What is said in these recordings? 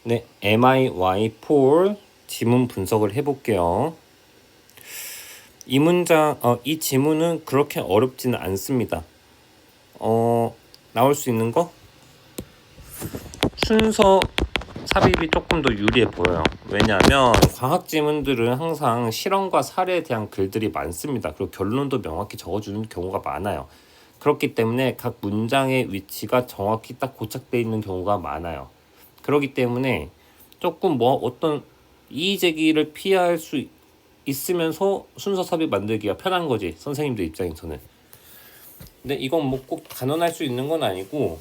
네, MIY4 지문 분석을 해볼게요. 이 지문은 그렇게 어렵지는 않습니다. 나올 수 있는 거? 순서 삽입이 조금 더 유리해 보여요. 왜냐하면 과학 지문들은 항상 실험과 사례에 대한 글들이 많습니다. 그리고 결론도 명확히 적어주는 경우가 많아요. 그렇기 때문에 각 문장의 위치가 정확히 딱 고착되어 있는 경우가 많아요. 그렇기 때문에 조금 어떤 이의제기를 피할 수 있으면서 순서 삽입 만들기가 편한 거지, 선생님들 입장에서는. 근데 이건 꼭 단언할 수 있는 건 아니고,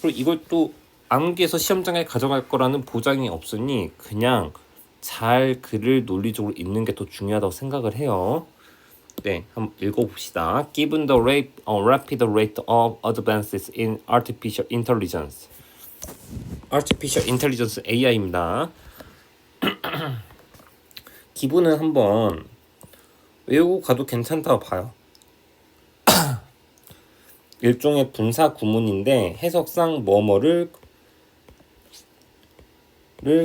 그리고 이걸 또 암기해서 시험장에 가져갈 거라는 보장이 없으니 그냥 잘 글을 논리적으로 읽는 게 더 중요하다고 생각을 해요. 네, 한번 읽어봅시다. Given the rapid rate of advances in artificial intelligence. artificial intelligence AI입니다. 기본은 한번 외우고 가도 괜찮다고 봐요. 일종의 분사 구문인데 해석상 뭐뭐를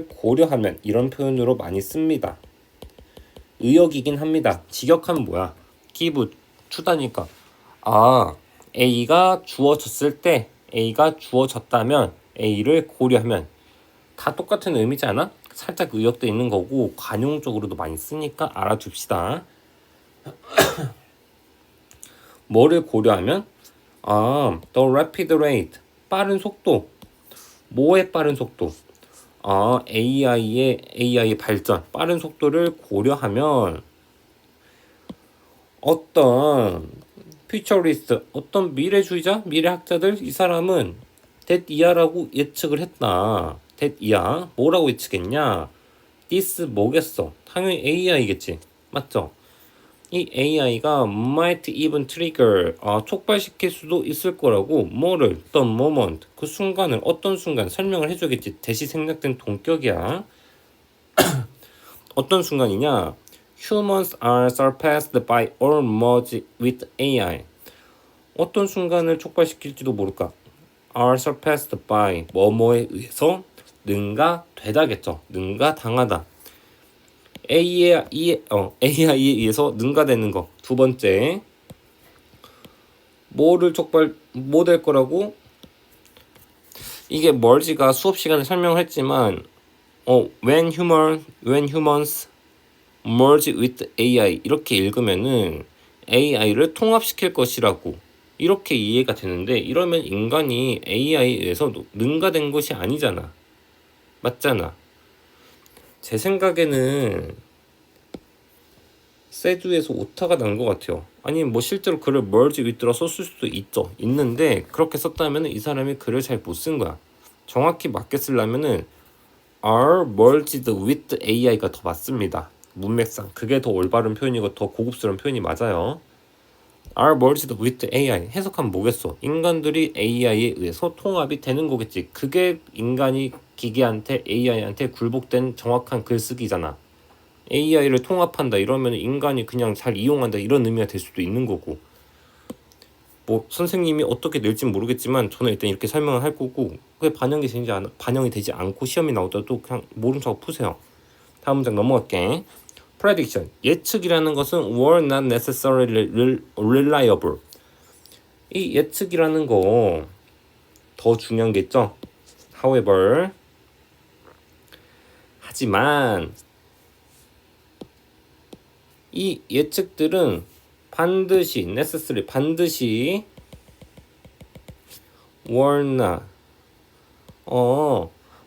고려하면 이런 표현으로 많이 씁니다. 의역이긴 합니다. 직역하면 뭐야? give 추다니까. A가 주어졌을 때, A가 주어졌다면 A를 고려하면 다 똑같은 의미지 않아? 살짝 의역도 있는 거고 관용적으로도 많이 쓰니까 알아둡시다. 뭐를 고려하면? the rapid rate, 빠른 속도. 뭐의 빠른 속도? AI의 발전, 빠른 속도를 고려하면 어떤 퓨처리스트, 어떤 미래주의자, 미래학자들, 이 사람은 that 이하라고 예측을 했다. that 이하, 뭐라고 예측했냐? this 뭐겠어? 당연히 AI겠지, 맞죠? 이 AI가 might even trigger, 촉발시킬 수도 있을 거라고. 뭐를? the moment, 그 순간을, 어떤 순간 설명을 해주겠지. 대시 생략된 동격이야. 어떤 순간이냐? Humans are surpassed by or merge with AI. 어떤 순간을 촉발시킬지도 모를까? are surpassed by 뭐뭐에 의해서 능가되다겠죠. 능가당하다. AI에 의해서 능가되는 거. 두 번째, 뭐 될 거라고? 이게 멀지가 수업 시간에 설명을 했지만 when humans merge with AI 이렇게 읽으면은 AI를 통합시킬 것이라고 이렇게 이해가 되는데, 이러면 인간이 AI에 의해서 능가된 것이 아니잖아. 맞잖아. 제 생각에는 세주에서 오타가 난 것 같아요. 아니 실제로 글을 merge with라 썼을 수도 있는데 그렇게 썼다면 이 사람이 글을 잘 못 쓴 거야. 정확히 맞게 쓰려면은 are merged with AI가 더 맞습니다. 문맥상 그게 더 올바른 표현이고 더 고급스러운 표현이 맞아요. are merged with AI 해석하면 뭐겠어? 인간들이 AI에 의해서 통합이 되는 거겠지. 그게 인간이 기계한테 AI한테 굴복된 정확한 글쓰기잖아. AI를 통합한다 이러면 인간이 그냥 잘 이용한다 이런 의미가 될 수도 있는 거고. 선생님이 어떻게 낼지 모르겠지만 저는 일단 이렇게 설명을 할 거고, 그게 반영이 되지 않고 시험이 나오더라도 그냥 모름사고 푸세요. 다음 문장 넘어갈게. prediction, 예측이라는 것은 were not necessarily reliable. 이 예측이라는 거 더 중요한 게 있죠. however, 하지만 이 예측들은 반드시 necessary, 반드시 were not,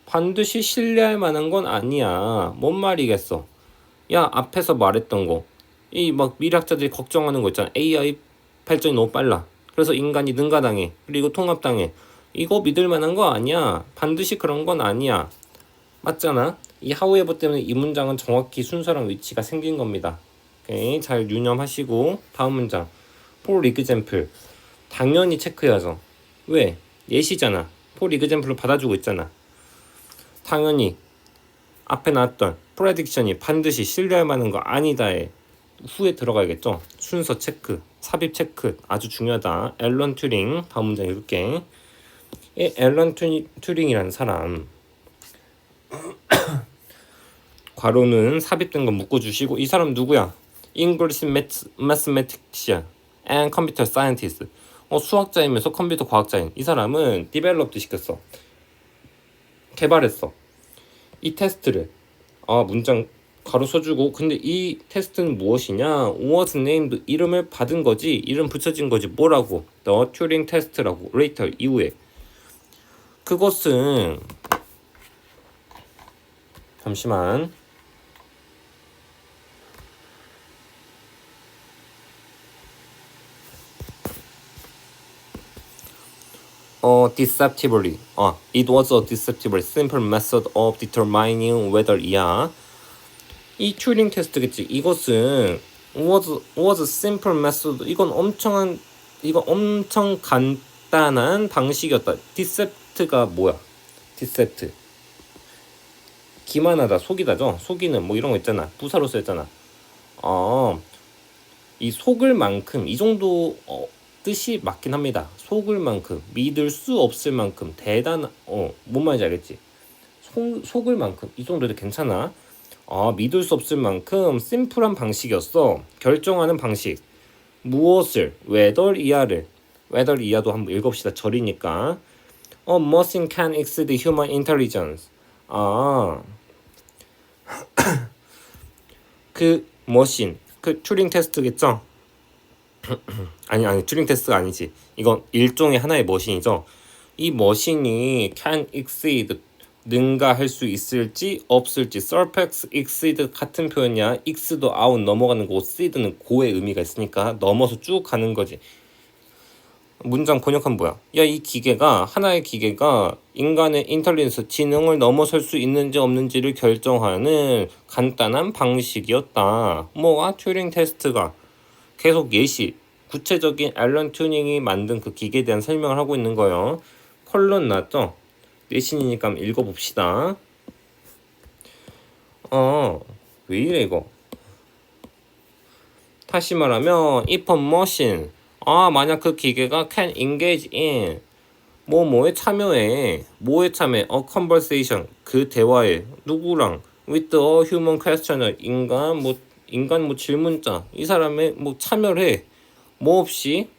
반드시 신뢰할 만한 건 아니야. 뭔 말이겠어? 야, 앞에서 말했던 거, 이 미래학자들이 걱정하는 거 있잖아. AI 발전이 너무 빨라. 그래서 인간이 능가당해. 그리고 통합당해. 이거 믿을 만한 거 아니야. 반드시 그런 건 아니야. 맞잖아. 이 however 때문에 이 문장은 정확히 순서랑 위치가 생긴 겁니다. 오케이, 잘 유념하시고 다음 문장. for example, 당연히 체크해야죠. 왜? 예시잖아. for example로 받아주고 있잖아. 당연히 앞에 나왔던 prediction이 반드시 신뢰할 만한 거 아니다에 후에 들어가야겠죠. 순서 체크, 삽입 체크 아주 중요하다. 앨런 튜링. 다음 문장 읽을게. 이 앨런 튜링이라는 사람 괄호는 삽입된 거 묶어주시고 이 사람 누구야? English Mathematician and Computer Scientist. 수학자이면서 컴퓨터 과학자인 이 사람은 developed 시켰어. 개발했어. 이 테스트를 문장 가로 써주고 근데 이 테스트는 무엇이냐? was named 이름을 받은 거지 이름 붙여진 거지 뭐라고? The Turing Test라고 later 이후에 그것은 잠시만 deceptively it was a deceptively simple method of determining whether 이 튜링 테스트겠지. 이것은 was simple method. 이건 엄청 간단한 방식이었다. decept가 뭐야? deceipt. 기만하다, 속이다죠. 속이는 뭐 이런 거 있잖아. 부사로 쓰였잖아. 이 속을 만큼 이 정도 뜻이 맞긴 합니다. 속을 만큼, 믿을 수 없을 만큼 대단한 뭔 말인지 알겠지? 속을 만큼 이 정도도 괜찮아. 믿을 수 없을 만큼 심플한 방식이었어. 결정하는 방식. 무엇을, whether 이하도 한번 읽읍시다. 절이니까. machine can exceed human intelligence. 그 머신, 그 튜링 테스트겠죠? 아니 튜링 테스트가 아니지. 이건 일종의 하나의 머신이죠. 이 머신이 can exceed 능가할 수 있을지 없을지 surpass exceed 같은 표현이야. x도 out 넘어가는 거고 exceed는 고의 의미가 있으니까 넘어서 쭉 가는 거지. 문장 번역하면 뭐야? 이 기계가 하나의 기계가 인간의 인텔리전스 지능을 넘어설 수 있는지 없는지를 결정하는 간단한 방식이었다. 튜링 테스트가 계속 예시 구체적인 앨런 튜닝이 만든 그 기계에 대한 설명을 하고 있는 거예요. 컬런 나왔죠? 내신이니까 한번 읽어봅시다. 왜 이래 이거? 다시 말하면 if a machine 만약 그 기계가 can engage in 뭐에 참여해 conversation 그 대화에 누구랑 with a human questioner 인간 질문자 이 사람의 참여를 해 없이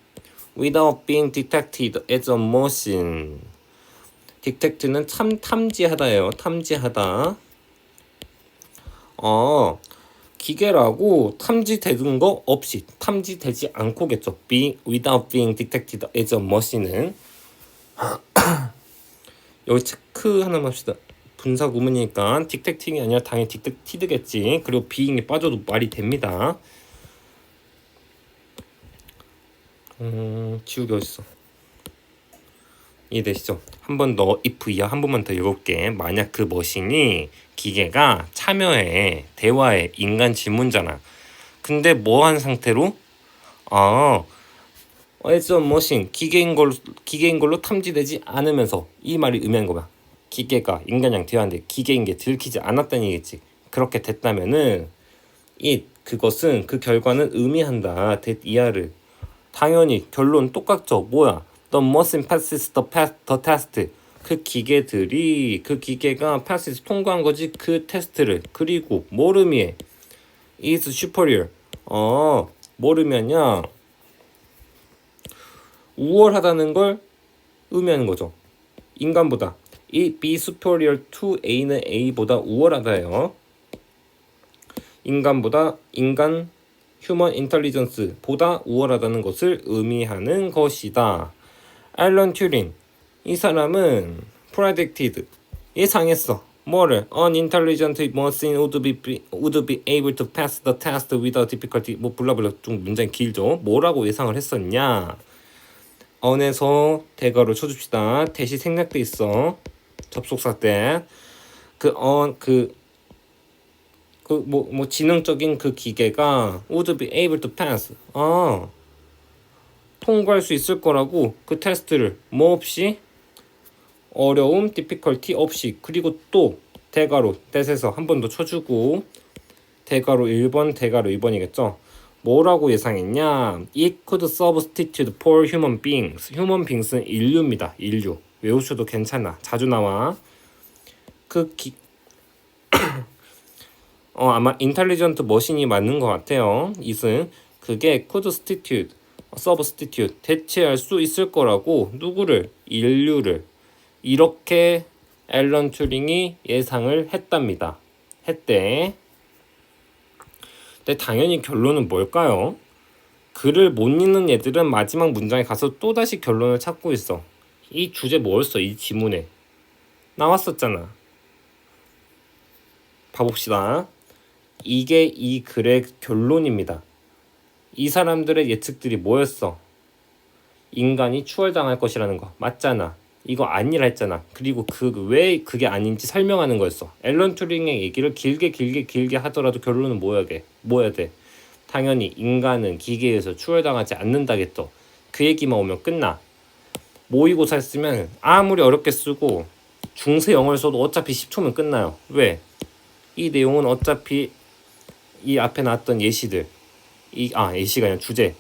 without being detected as a machine. detect는 탐지하다예요. 탐지하다. 기계라고 탐지되는 거 없이 탐지되지 않고겠죠. without being detected as a machine은 여기 체크 하나만 합시다. 분사 구문이니까 detecting이 아니라 당연히 detected겠지. 그리고 being이 빠져도 말이 됩니다. 지우개 어딨어? 이해되시죠? 한 번 더 if 이하 한 번만 더 읽을게. 만약 그 머신이 기계가 참여해 대화에 인간 질문자나 근데 뭐한 상태로 as a machine 기계인 걸로 탐지되지 않으면서 이 말이 의미하는 거야. 기계가 인간이랑 대화하는데 기계인 게 들키지 않았다는 얘기겠지. 그렇게 됐다면은 그것은 그 결과는 의미한다. that 이하를 당연히 결론 똑같죠. 뭐야? The machine passes the test. 그 기계가 passes 통과한 거지 그 테스트를. 그리고 뭘 의미해? is superior. 뭘 의미하냐? 우월하다는 걸 의미하는 거죠. 인간보다. 이 be superior to A는 A보다 우월하다예요. 인간 human intelligence 보다 우월하다는 것을 의미하는 것이다. 앨런 튜링 이 사람은 predicted 예상했어. 뭐를? An intelligent machine would be able to pass the test without difficulty. 블라블라 좀 문장이 길죠. 뭐라고 예상을 했었냐? on에서 대괄호 쳐줍시다. 대시 생략돼 있어. 접속사 때 지능적인 그 기계가 would be able to pass 통과할 수 있을 거라고 그 테스트를 없이 어려움 difficulty 없이 그리고 또 대괄호 that에서 한 번 더 쳐주고 대괄호 1번 대괄호 2번이겠죠. 뭐라고 예상했냐? It could substitute for human beings. human beings는 인류입니다. 인류 외우셔도 괜찮아. 자주 나와. 아마 인텔리전트 머신이 맞는 것 같아요. 이승 그게 could substitute, substitute 대체할 수 있을 거라고 누구를 인류를 이렇게 앨런 튜링이 예상을 했답니다. 했대. 근데 당연히 결론은 뭘까요? 글을 못 읽는 애들은 마지막 문장에 가서 또다시 결론을 찾고 있어. 이 주제 뭐였어? 이 지문에 나왔었잖아. 봐봅시다. 이게 이 글의 결론입니다. 이 사람들의 예측들이 뭐였어? 인간이 추월당할 것이라는 거 맞잖아. 이거 아니라 했잖아. 그리고 왜 그게 아닌지 설명하는 거였어. 앨런 튜링의 얘기를 길게 하더라도 결론은 뭐야 돼? 당연히 인간은 기계에서 추월당하지 않는다겠죠. 그 얘기만 오면 끝나. 모의고사 쓰면 아무리 어렵게 쓰고 중세 영어를 써도 어차피 10초면 끝나요. 왜? 이 내용은 어차피 이 앞에 나왔던 예시들 예시가 아니라 주제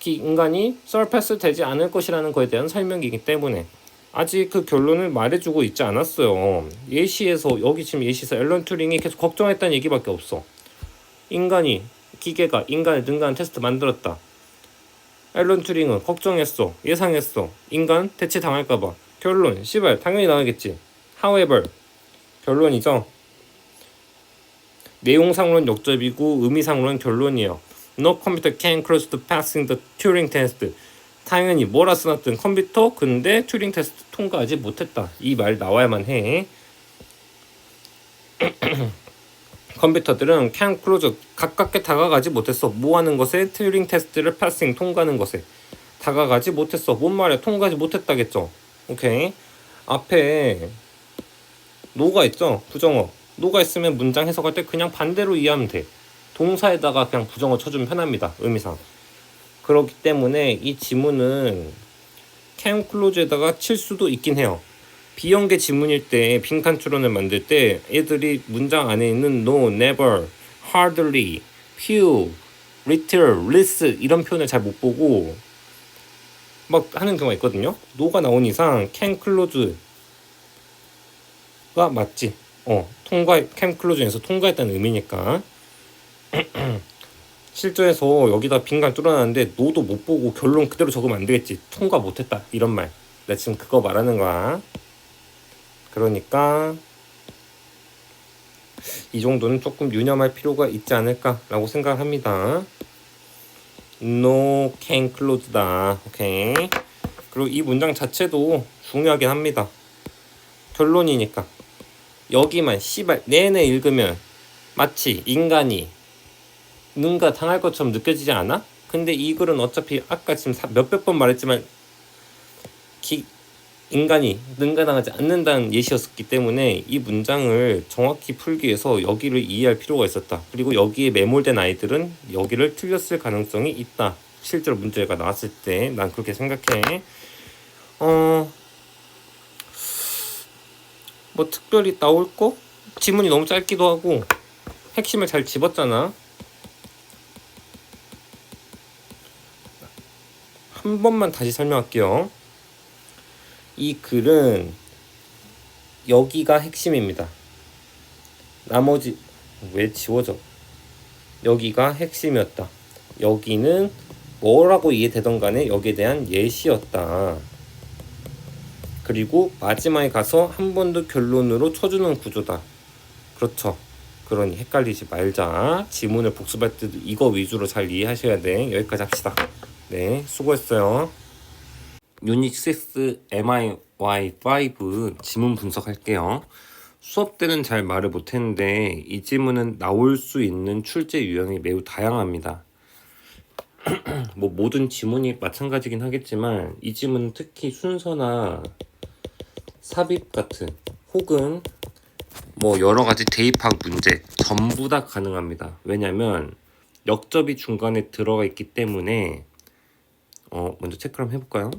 인간이 서패스 되지 않을 것이라는 거에 대한 설명이기 때문에 아직 그 결론을 말해주고 있지 않았어요. 예시에서 여기 지금 예시에서 앨런 튜링이 계속 걱정했다는 얘기밖에 없어. 기계가 인간을 능가하는 테스트 만들었다. 앨런 튜링은 걱정했어. 예상했어. 인간 대체당할까봐. 결론 씨발 당연히 나오겠지. However 결론이죠. 내용상으로는 역접이고 의미상으로는 결론이에요. No computer can close to passing the Turing test. 당연히 뭐라 써놨든 컴퓨터 근데 튜링 테스트 통과하지 못했다. 이 말 나와야만 해. 컴퓨터들은 can close 가깝게 다가가지 못했어. 뭐 하는 것에? 튜링 테스트를 passing 통과하는 것에 다가가지 못했어. 뭔 말이야? 통과하지 못했다겠죠. 오케이. 앞에 no가 있죠. 부정어. no가 있으면 문장 해석할 때 그냥 반대로 이해하면 돼. 동사에다가 그냥 부정어 쳐주면 편합니다. 의미상. 그렇기 때문에 이 지문은 can close에다가 칠 수도 있긴 해요. 비연계 지문일 때 빈칸 추론을 만들 때 애들이 문장 안에 있는 no, never, hardly, few, little, least 이런 표현을 잘 못 보고 막 하는 경우가 있거든요. no가 나온 이상 can close가 맞지. can close에서 통과했다는 의미니까. 실제에서 여기다 빈칸 뚫어놨는데 노도 못 보고 결론 그대로 적으면 안 되겠지. 통과 못했다 이런 말. 나 지금 그거 말하는 거야. 그러니까 이 정도는 조금 유념할 필요가 있지 않을까라고 생각합니다. No can close다. 오케이. 그리고 이 문장 자체도 중요하긴 합니다. 결론이니까 여기만 씨발 내내 읽으면 마치 인간이 능가 당할 것처럼 느껴지지 않아? 근데 이 글은 어차피 아까 지금 몇백 번 말했지만 인간이 능가당하지 않는다는 예시였기 때문에 이 문장을 정확히 풀기 위해서 여기를 이해할 필요가 있었다. 그리고 여기에 매몰된 아이들은 여기를 틀렸을 가능성이 있다. 실제로 문제가 나왔을 때 난 그렇게 생각해. 뭐 특별히 나올 거? 지문이 너무 짧기도 하고 핵심을 잘 집었잖아. 한 번만 다시 설명할게요. 이 글은 여기가 핵심입니다. 나머지 왜 지워져? 여기가 핵심이었다. 여기는 뭐라고 이해되던 간에 여기에 대한 예시였다. 그리고 마지막에 가서 한 번 더 결론으로 쳐주는 구조다. 그렇죠. 그러니 헷갈리지 말자. 지문을 복습할 때도 이거 위주로 잘 이해하셔야 돼. 여기까지 합시다. 네, 수고했어요. 유닛 6 MIY5 지문 분석할게요. 수업 때는 잘 말을 못했는데 이 지문은 나올 수 있는 출제 유형이 매우 다양합니다. 뭐 모든 지문이 마찬가지긴 하겠지만 이 지문은 특히 순서나 삽입 같은 혹은 뭐 여러 가지 대입학 문제 전부 다 가능합니다. 왜냐면 역접이 중간에 들어가 있기 때문에 먼저 체크를 한번 해볼까요?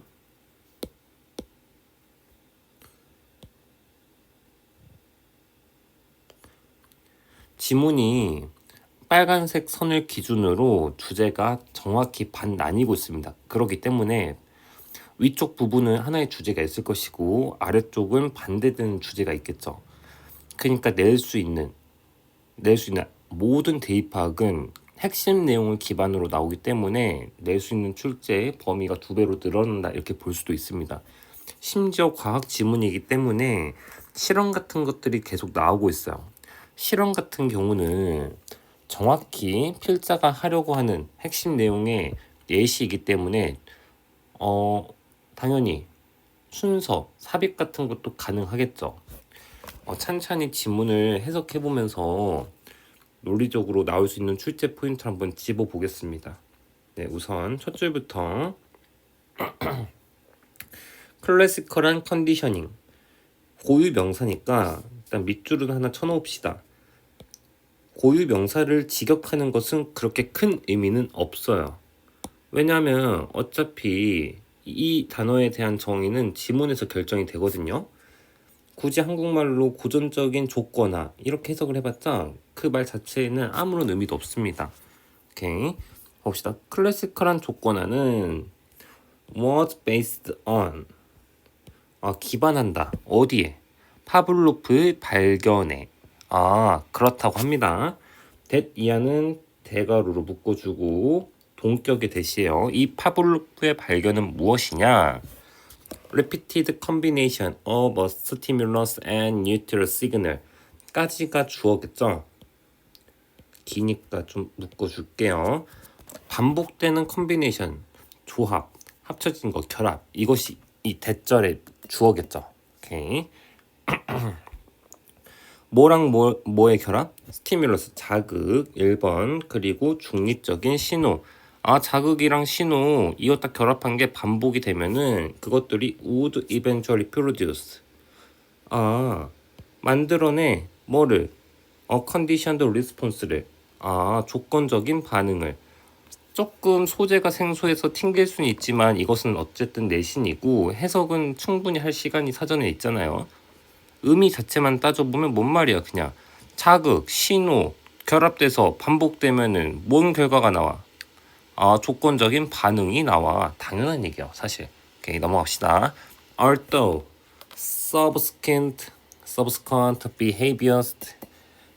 지문이 빨간색 선을 기준으로 주제가 정확히 반 나뉘고 있습니다. 그렇기 때문에 위쪽 부분은 하나의 주제가 있을 것이고 아래쪽은 반대되는 주제가 있겠죠. 그러니까 낼 수 있는 낼 수 있는 모든 대입 파악은 핵심 내용을 기반으로 나오기 때문에 낼 수 있는 출제 범위가 2배로 늘어난다 이렇게 볼 수도 있습니다. 심지어 과학 지문이기 때문에 실험 같은 것들이 계속 나오고 있어요. 실험 같은 경우는 정확히 필자가 하려고 하는 핵심 내용의 예시이기 때문에 당연히 순서, 삽입 같은 것도 가능하겠죠. 찬찬히 지문을 해석해 보면서 논리적으로 나올 수 있는 출제 포인트를 한번 집어 보겠습니다. 네, 우선 첫 줄부터 클래시컬한 컨디셔닝, 고유 명사니까 일단 밑줄은 하나 쳐놓읍시다. 고유 명사를 직역하는 것은 그렇게 큰 의미는 없어요. 왜냐하면 어차피 이 단어에 대한 정의는 지문에서 결정이 되거든요. 굳이 한국말로 고전적인 조건화 이렇게 해석을 해봤자 그 말 자체에는 아무런 의미도 없습니다. 오케이, 봅시다. 클래시컬한 조건화는 was based on, 기반한다. 어디에? 파블로프의 발견에. 그렇다고 합니다. that 이하는 대가로로 묶어주고 동격의 대시예요. 이 파블로프의 발견은 무엇이냐? repeated combination of a stimulus and neutral signal 까지가 주어겠죠. 기니까 좀 묶어줄게요. 반복되는 컨비네이션, 조합, 합쳐진 거, 결합, 이것이 이 대절의 주어겠죠. 오케이. 뭐랑 뭐의 결합? 스티뮬러스, 자극 1번, 그리고 중립적인 신호. 자극이랑 신호 이거 딱 결합한 게 반복이 되면은 그것들이 would eventually produce, 만들어내 뭐를? conditioned response를, 조건적인 반응을. 조금 소재가 생소해서 튕길 수는 있지만 이것은 어쨌든 내신이고 해석은 충분히 할 시간이 사전에 있잖아요. 의미 자체만 따져보면 뭔 말이야. 그냥 자극, 신호, 결합돼서 반복되면은 뭔 결과가 나와? 조건적인 반응이 나와. 당연한 얘기야 사실. 오케이, 넘어갑시다. Although subsequent behaviors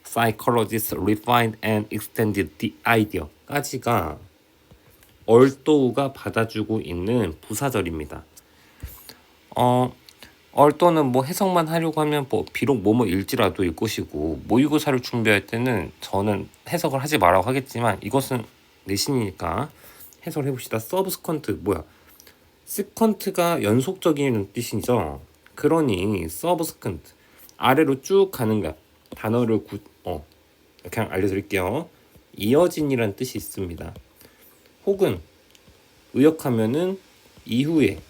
psychologists refined and extended the idea 까지가 although가 받아주고 있는 부사절입니다. although는 뭐 해석만 하려고 하면 뭐 비록 뭐뭐일지라도일 것이고 모의고사를 준비할 때는 저는 해석을 하지 말라고 하겠지만 이것은 내신이니까 해석을 해봅시다. subsequent 뭐야? sequent가 연속적인 뜻이죠. 그러니 subsequent 아래로 쭉 가는 것, 단어를 그냥 알려드릴게요. 이어진이란 뜻이 있습니다. 혹은 의역하면은 이후에,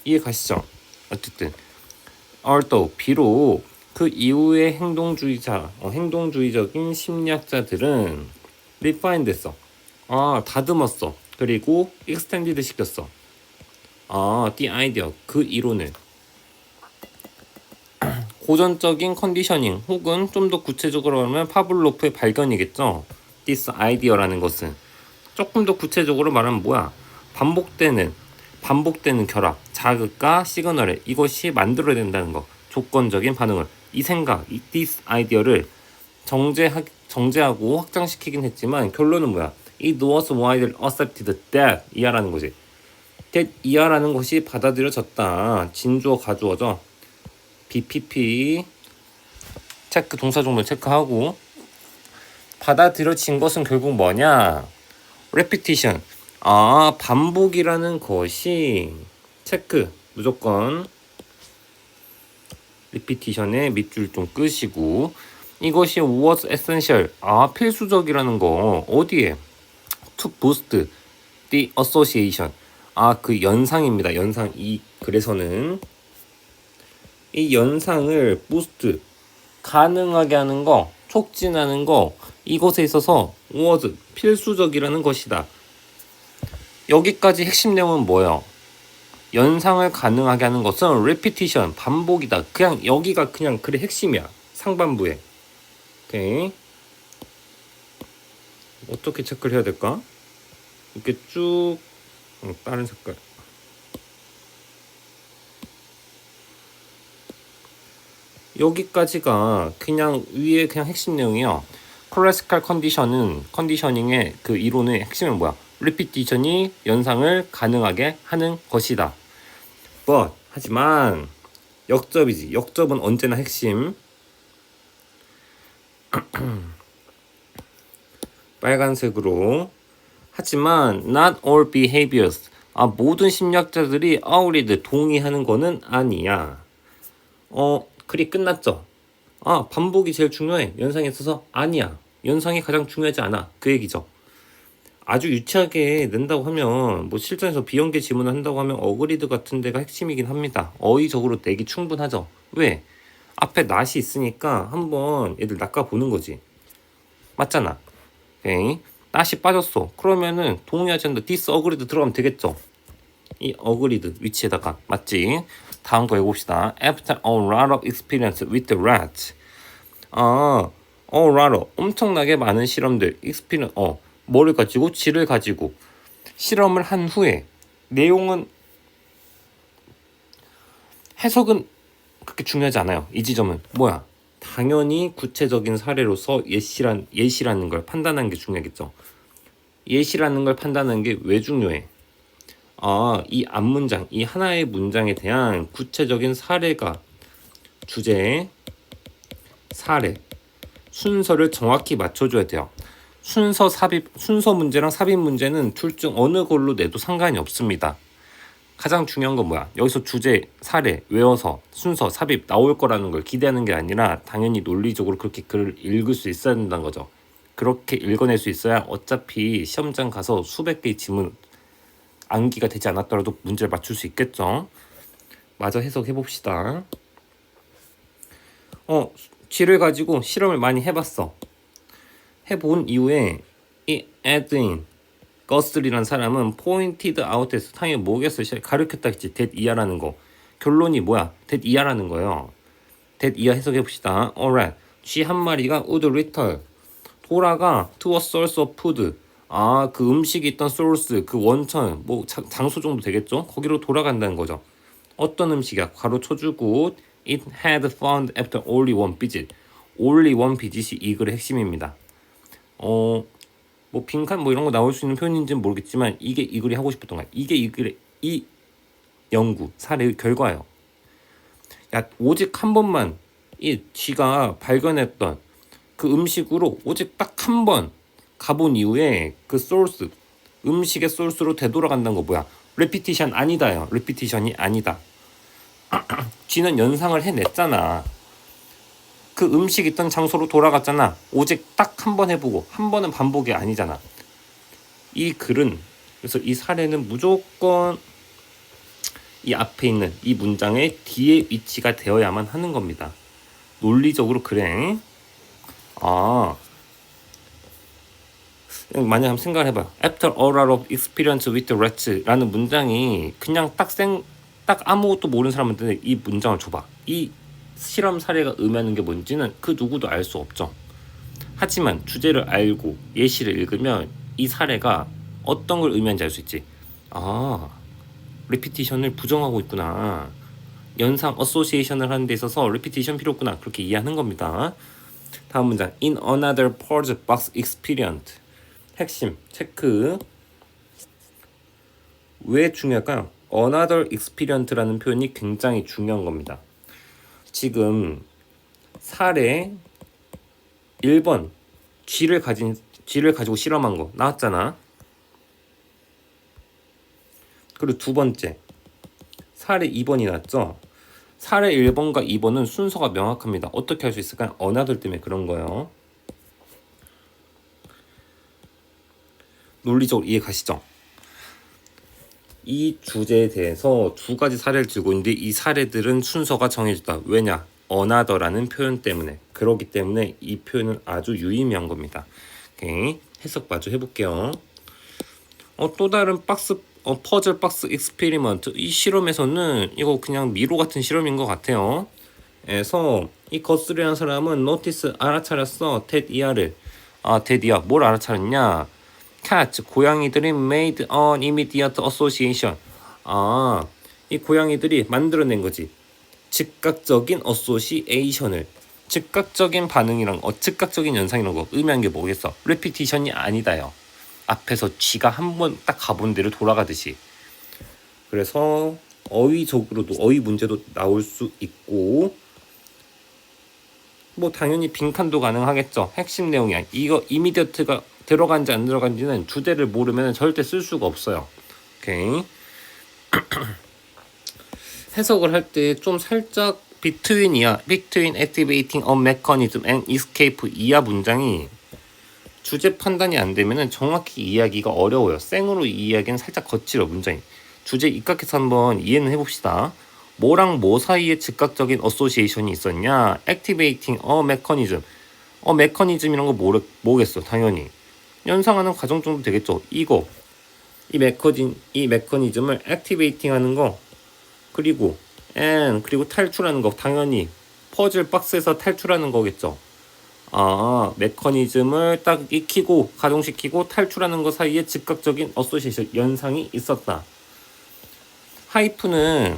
이해 가시죠? 어쨌든 although 비록 그 이후의 행동주의적인 심리학자들은 refine 됐어. 다듬었어. 그리고 extended 시켰어. the idea 그 이론을 고전적인 컨디셔닝 혹은 좀 더 구체적으로 하면 파블로프의 발견이겠죠. this idea라는 것은 조금 더 구체적으로 말하면 뭐야? 반복되는 결합, 자극과 시그널에 이것이 만들어야 된다는 거. 조건적인 반응을, 이 생각, 이 this idea를 정제하고 확장시키긴 했지만 결론은 뭐야? It was widely accepted that 이하라는 거지. that 이하라는 것이 받아들여졌다. 진주어 가주어죠. BPP 체크, 동사 종류 체크하고 받아들여진 것은 결국 뭐냐? repetition. 반복이라는 것이 체크 무조건 repetition에 밑줄 좀 끄시고 이것이 was essential. 필수적이라는 거 어디에? to boost the association. 그 연상입니다. 연상. 이 글에서는 이 연상을 boost 가능하게 하는 거, 촉진하는 거, 이것에 있어서 was 필수적이라는 것이다. 여기까지 핵심 내용은 뭐예요? 연상을 가능하게 하는 것은 repetition, 반복이다. 그냥 여기가 그냥 글의 핵심이야. 상반부에. 오케이. 어떻게 체크를 해야 될까? 이렇게 쭉 다른 색깔. 여기까지가 그냥 위에 그냥 핵심 내용이요. 클래시컬 컨디셔닝의 그 이론의 핵심은 뭐야? 리피티션이 연상을 가능하게 하는 것이다. But 하지만 역접이지. 역접은 언제나 핵심. 빨간색으로. 하지만 not all behaviors. 모든 심리학자들이 agreed 동의하는 거는 아니야. 글이 끝났죠. 반복이 제일 중요해. 연상에 있어서 아니야. 연상이 가장 중요하지 않아. 그 얘기죠. 아주 유치하게 낸다고 하면 뭐 실전에서 비연계 지문을 한다고 하면 어그리드 같은 데가 핵심이긴 합니다. 어휘적으로 내기 충분하죠. 왜? 앞에 not이 있으니까 한번 얘들 낚아보는 거지. 맞잖아. 오케이. not이 빠졌어. 그러면은 동의하지 않는다. disagreed 들어가면 되겠죠. 이 agreed 위치에다가 맞지? 다음 거 해봅시다. After a lot of experience with the rat. a lot of 엄청나게 많은 실험들 experience 뭐를 가지고 쥐를 가지고 실험을 한 후에 내용은 해석은 그렇게 중요하지 않아요. 이 지점은 뭐야? 당연히 구체적인 사례로서 예시라는 걸 판단하는 게 중요하겠죠. 예시라는 걸 판단하는 게 왜 중요해? 이 앞문장, 이 하나의 문장에 대한 구체적인 사례가 주제, 사례, 순서를 정확히 맞춰줘야 돼요. 순서 문제랑 삽입 문제는 둘 중 어느 걸로 내도 상관이 없습니다. 가장 중요한 건 뭐야? 여기서 주제, 사례, 외워서 순서, 삽입 나올 거라는 걸 기대하는 게 아니라 당연히 논리적으로 그렇게 글을 읽을 수 있어야 된다는 거죠. 그렇게 읽어낼 수 있어야 어차피 시험장 가서 수백 개의 지문 암기가 되지 않았더라도 문제를 맞출 수 있겠죠. 마저 해석해 봅시다. 쥐를 가지고 실험을 많이 해봤어. 해본 이후에 이 에드윈 거슬이라는 사람은 포인티드 아웃에서 당연히 뭐겠어? 가르쳤다 했지. that 이하라는 거. 결론이 뭐야? that 이하라는 거예요. that 이하 해석해 봅시다. Alright. 쥐 한 마리가 would return. 돌아가 to a source of food. 그 음식이 있던 source, 그 원천, 뭐 장소 정도 되겠죠? 거기로 돌아간다는 거죠. 어떤 음식이야? 괄호 쳐주고 it had found after only one visit. only one visit이 이 글의 핵심입니다. 뭐 빈칸 뭐 이런 거 나올 수 있는 표현인지는 모르겠지만 이게 이 글이 하고 싶었던 거야. 이게 이 글의 이 연구 사례의 결과예요. 야, 오직 한 번만 이 쥐가 발견했던 그 음식으로 오직 딱 한 번 가본 이후에 그 소스 음식의 소스로 되돌아간다는 거 뭐야? 레피티션 아니다요. 레피티션이 아니다. 쥐는 연상을 해냈잖아. 그 음식 있던 장소로 돌아갔잖아. 오직 딱 한 번 해보고 한 번은 반복이 아니잖아. 이 글은 그래서 이 사례는 무조건 이 앞에 있는 이 문장의 뒤에 위치가 되어야만 하는 겁니다. 논리적으로 그래. 만약 한번 생각을 해봐요. After a lot of experience with the rats 라는 문장이 그냥 딱 아무것도 모르는 사람한테 이 문장을 줘봐. 이 실험 사례가 의미하는 게 뭔지는 그 누구도 알 수 없죠. 하지만 주제를 알고 예시를 읽으면 이 사례가 어떤 걸 의미하는지 알 수 있지. 리피티션을 부정하고 있구나. 연상 어소시에이션을 하는 데 있어서 리피티션 필요 없구나. 그렇게 이해하는 겁니다. 다음 문장. In another purge box experience. 핵심 체크. 왜 중요할까요? Another experience라는 표현이 굉장히 중요한 겁니다. 지금 사례 1번 쥐를 가지고 실험한 거 나왔잖아. 그리고 두 번째 사례 2번이 나왔죠. 사례 1번과 2번은 순서가 명확합니다. 어떻게 할 수 있을까요? another 때문에 그런 거예요. 논리적으로 이해 가시죠? 이 주제에 대해서 두 가지 사례를 들고 있는데 이 사례들은 순서가 정해졌다. 왜냐? another라는 표현 때문에. 그렇기 때문에 이 표현은 아주 유의미한 겁니다. 오케이. 해석 마저 해볼게요. 또 다른 퍼즐 박스 익스페리먼트. 이 실험에서는 이거 그냥 미로 같은 실험인 것 같아요. 그래서 이 거스리라는 사람은 노티스 알아차렸어. 텟 이하를. 텟 이하 뭘 알아차렸냐? cat 고양이들이 made an immediate association. 이 고양이들이 만들어낸 거지. 즉각적인 어소시에이션을 즉각적인 반응이랑 즉각적인 연상이란 거 의미하는 게 뭐겠어? 레피티션이 아니다요. 앞에서 쥐가 한 번 딱 가본 데를 돌아가듯이. 그래서 어휘적으로도 어휘 문제도 나올 수 있고 뭐 당연히 빈칸도 가능하겠죠. 핵심 내용이야. 이거 이미디어트가 들어간지 안 들어간지는 주제를 모르면 절대 쓸 수가 없어요. 오케이. 해석을 할 때 좀 살짝 between activating a mechanism and escape 이하 문장이 주제 판단이 안 되면은 정확히 이해하기가 어려워요. 생으로 이해하기는 살짝 거칠어 문장이. 주제 입각해서 한번 이해는 해봅시다. 뭐랑 뭐 사이에 즉각적인 어소시에이션이 있었냐? activating a mechanism. 메커니즘이란 거 뭐겠어? 당연히 연상하는 과정 정도 되겠죠. 이 메커니즘을 activating 하는 거 그리고 그리고 탈출하는 거 당연히 퍼즐 박스에서 탈출하는 거겠죠. 메커니즘을 딱 익히고 가동시키고 탈출하는 거 사이에 즉각적인 어소시에이션 연상이 있었다. 하이프는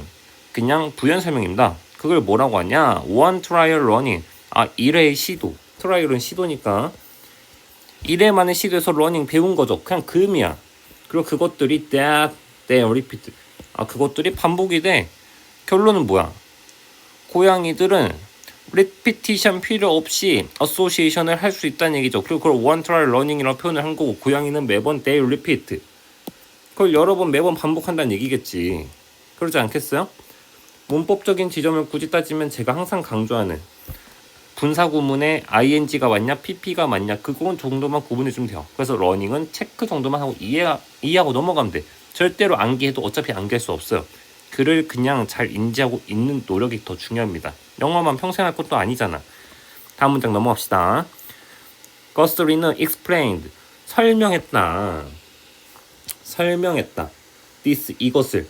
그냥 부연 설명입니다. 그걸 뭐라고 하냐? one trial running. 1회의 시도. 트라이얼은 시도니까 1회만의 시도에서 러닝 배운 거죠. 그냥 그 의미야. 그리고 그것들이 that, repeat. 그것들이 반복이 돼. 결론은 뭐야? 고양이들은 repetition 필요 없이 association을 할 수 있다는 얘기죠. 그리고 그걸 one trial running이라고 표현을 한 거고 고양이는 매번 they repeat. 그걸 여러 번 매번 반복한다는 얘기겠지. 그러지 않겠어요? 문법적인 지점을 굳이 따지면 제가 항상 강조하는 분사구문에 ing가 맞냐 pp가 맞냐 그건 정도만 구분해주면 돼요. 그래서 러닝은 체크 정도만 하고 이해하고 넘어가면 돼. 절대로 암기해도 어차피 암기할 수 없어요. 글을 그냥 잘 인지하고 읽는 노력이 더 중요합니다. 영어만 평생 할 것도 아니잖아. 다음 문장 넘어갑시다. 거스리는 explained 설명했다. this 이것을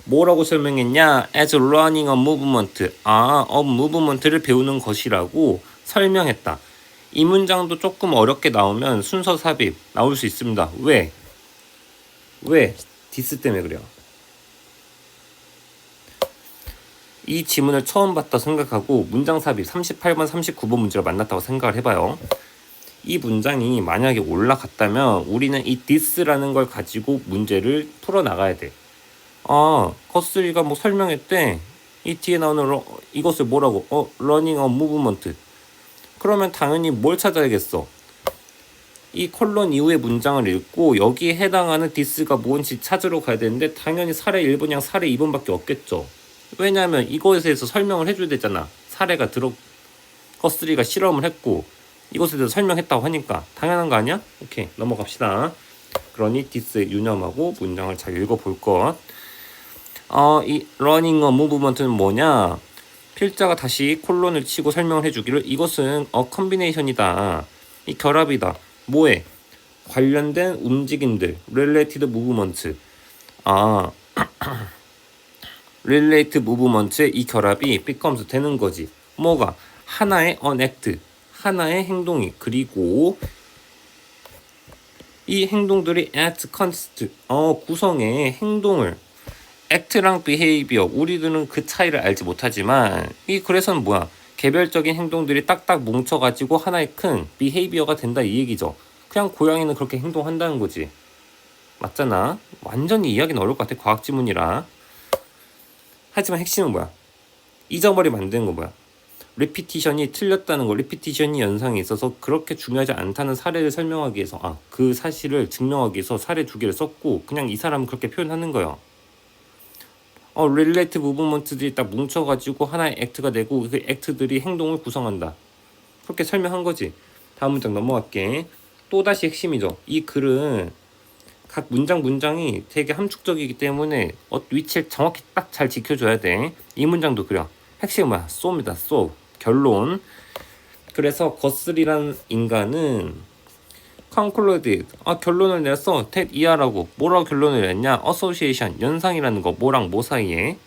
뭐라고 설명했냐? as learning a movement. a movement를 배우는 것이라고 설명했다. 이 문장도 조금 어렵게 나오면 순서 삽입 나올 수 있습니다. 왜? this 때문에 그래요. 이 지문을 처음 봤다 생각하고 문장 삽입 38번, 39번 문제를 만났다고 생각을 해봐요. 이 문장이 만약에 올라갔다면 우리는 이 this라는 걸 가지고 문제를 풀어나가야 돼. 거스리가 뭐 설명했대. 이 뒤에 나오는 이것을 뭐라고? learning a movement. 그러면 당연히 뭘 찾아야겠어? 이 콜론 이후의 문장을 읽고 여기에 해당하는 this가 뭔지 찾으러 가야 되는데 당연히 사례 1번이랑 사례 2번밖에 없겠죠. 왜냐하면 이것에 대해서 설명을 해줘야 되잖아. 사례가 거스리가 실험을 했고 이것에 대해서 설명했다고 하니까 당연한 거 아니야? 오케이, 넘어갑시다. 그러니 this에 유념하고 문장을 잘 읽어볼 것. 이 running a movement는 뭐냐? 필자가 다시 콜론을 치고 설명을 해주기를 이것은 combination이다. 이 결합이다. 뭐에? 관련된 움직임들. related movement. related movement의 이 결합이 becomes 되는 거지. 뭐가? 하나의 an act. 하나의 행동이. 그리고 이 행동들이 act consist. 구성의 행동을 act랑 behavior 우리들은 그 차이를 알지 못하지만 그래서는 뭐야? 개별적인 행동들이 딱딱 뭉쳐가지고 하나의 큰 behavior가 된다 이 얘기죠. 그냥 고양이는 그렇게 행동한다는 거지. 맞잖아. 완전히 이해하기는 어려울 것 같아. 과학 지문이라. 하지만 핵심은 뭐야? 잊어버리면 안 되는 거 뭐야? 리피티션이 틀렸다는 거, 리피티션이 연상이 있어서 그렇게 중요하지 않다는 사례를 설명하기 위해서 그 사실을 증명하기 위해서 사례 2개를 썼고 그냥 이 사람은 그렇게 표현하는 거예요. related movement들이 딱 뭉쳐가지고 하나의 액트가 되고 그 액트들이 행동을 구성한다. 그렇게 설명한 거지. 다음 문장 넘어갈게. 또다시 핵심이죠. 이 글은 각 문장이 되게 함축적이기 때문에 위치를 정확히 딱 잘 지켜줘야 돼. 이 문장도 그래요. 핵심은 뭐야? so입니다. so. 결론. 그래서 거스리라는 인간은 concluded. 결론을 내렸어. that 이하라고. 뭐라고 결론을 냈냐? association. 연상이라는 거. 뭐랑 뭐 사이에.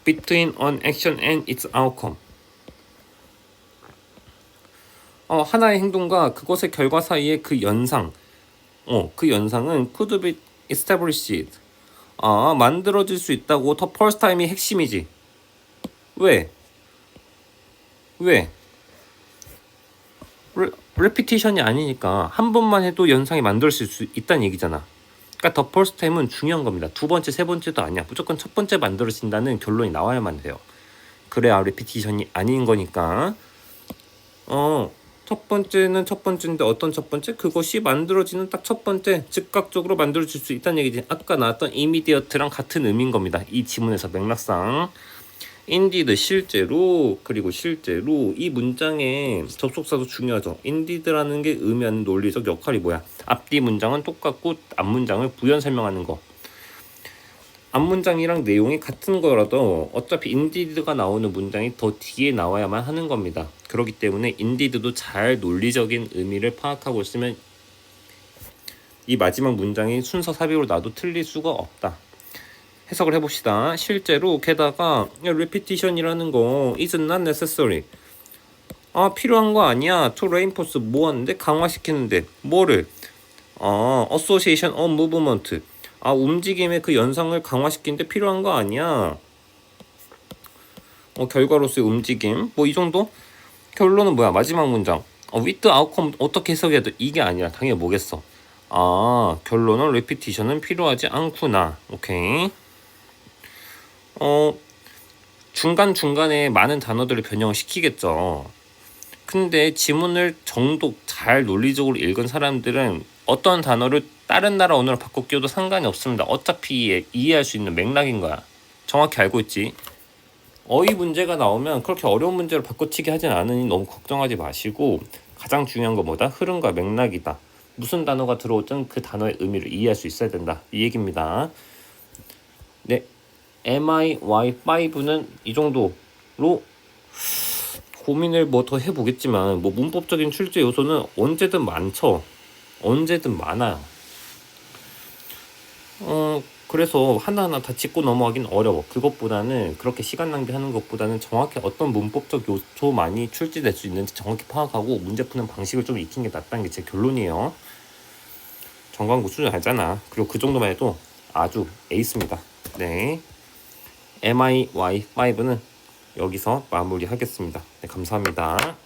between an action and its outcome. 하나의 행동과 그것의 결과 사이의 그 연상. 그 연상은 could be established. 만들어질 수 있다고. the first time이 핵심이지. 왜? 왜? 레피티션이 아니니까 한 번만 해도 연상이 만들어질 수 있다는 얘기잖아. 그러니까 더 퍼스트 타임은 중요한 겁니다. 두 번째, 세 번째도 아니야. 무조건 첫 번째 만들어진다는 결론이 나와야만 돼요. 그래야 레피티션이 아닌 거니까. 첫 번째는 첫 번째인데 어떤 첫 번째? 그것이 만들어지는 딱 첫 번째, 즉각적으로 만들어질 수 있다는 얘기지. 아까 나왔던 이미디어트랑 같은 의미인 겁니다. 이 지문에서 맥락상. 인디드 실제로, 그리고 실제로 이 문장의 접속사도 중요하죠. 인디드라는 게 의미하는 논리적 역할이 뭐야? 앞뒤 문장은 똑같고 앞 문장을 부연 설명하는 거. 앞 문장이랑 내용이 같은 거라도 어차피 인디드가 나오는 문장이 더 뒤에 나와야만 하는 겁니다. 그렇기 때문에 인디드도 잘 논리적인 의미를 파악하고 있으면 이 마지막 문장이 순서 삽입으로 놔도 틀릴 수가 없다. 해석을 해봅시다. 실제로 게다가 repetition이라는 거 is not necessary. 필요한 거 아니야. to reinforce 뭐 하는데? 강화시키는데. 뭐를? association of movement. 움직임의 그 연상을 강화시키는데 필요한 거 아니야. 결과로서의 움직임. 뭐 이 정도? 결론은 뭐야? 마지막 문장. with outcome 어떻게 해석해야 돼? 이게 아니라 당연히 뭐겠어? 결론은 repetition은 필요하지 않구나. 오케이. 중간중간에 많은 단어들을 변형을 시키겠죠. 근데 지문을 정도 잘 논리적으로 읽은 사람들은 어떤 단어를 다른 나라 언어로 바꿔 끼워도 상관이 없습니다. 어차피 이해할 수 있는 맥락인 거야. 정확히 알고 있지. 어휘 문제가 나오면 그렇게 어려운 문제로 바꿔치기 하진 않으니 너무 걱정하지 마시고 가장 중요한 건 뭐다? 흐름과 맥락이다. 무슨 단어가 들어오든 그 단어의 의미를 이해할 수 있어야 된다. 이 얘기입니다. 네. MIY5는 이 정도로 고민을 뭐 더 해보겠지만 뭐 문법적인 출제 요소는 언제든 많죠. 언제든 많아요. 그래서 하나하나 다 짚고 넘어가긴 어려워. 그것보다는 그렇게 시간 낭비하는 것보다는 정확히 어떤 문법적 요소만이 출제될 수 있는지 정확히 파악하고 문제 푸는 방식을 좀 익히는 게 낫다는 게 제 결론이에요. 정광구 수준 알잖아. 그리고 그 정도만 해도 아주 에이스입니다. 네. MIY5는 여기서 마무리하겠습니다. 네, 감사합니다.